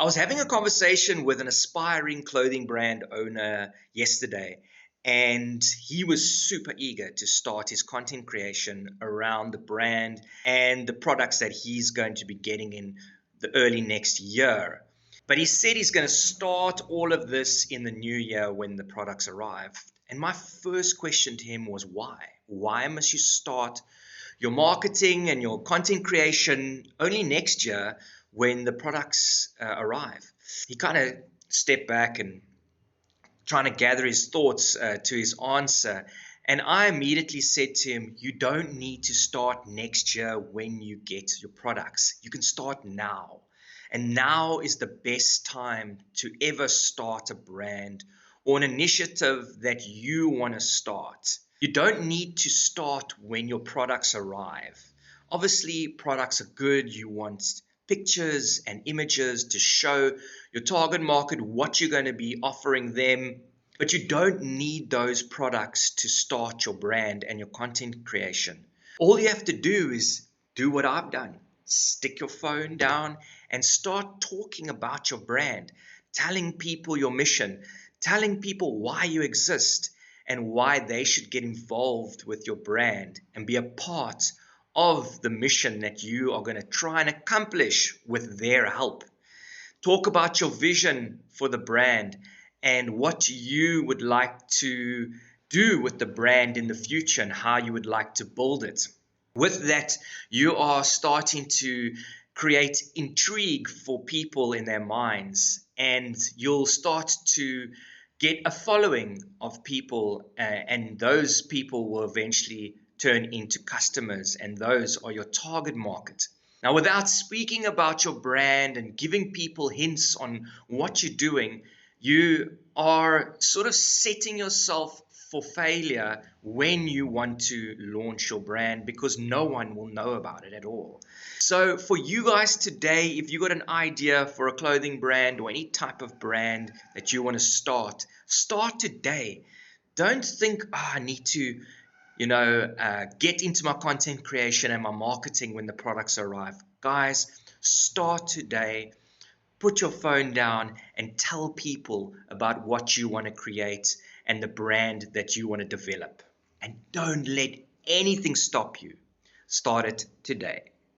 I was having a conversation with an aspiring clothing brand owner yesterday, and he was super eager to start his content creation around the brand and the products that he's going to be getting in the early next year. But he said he's going to start all of this in the new year when the products arrive. And my first question to him was why? Why must you start your marketing and your content creation only next year when the products arrive? He kind of stepped back and trying to gather his thoughts to his answer. And I immediately said to him, you don't need to start next year when you get your products. You can start now. And now is the best time to ever start a brand or an initiative that you want to start. You don't need to start when your products arrive. Obviously, products are good. You want pictures and images to show your target market what you're going to be offering them. But you don't need those products to start your brand and your content creation. All you have to do is do what I've done. Stick your phone down and start talking about your brand, telling people your mission, telling people why you exist and why they should get involved with your brand and be a part of the mission that you are going to try and accomplish with their help. Talk about your vision for the brand and what you would like to do with the brand in the future and how you would like to build it. With that, you are starting to create intrigue for people in their minds, and you'll start to get a following of people, and those people will eventually turn into customers, and those are your target market. Now, without speaking about your brand and giving people hints on what you're doing, you are sort of setting yourself for failure when you want to launch your brand because no one will know about it at all. So for you guys today, if you got an idea for a clothing brand or any type of brand that you want to start today. Don't think, I need to get into my content creation and my marketing when the products arrive. Guys, start today. Put your phone down and tell people about what you want to create and the brand that you want to develop. And don't let anything stop you. Start it today.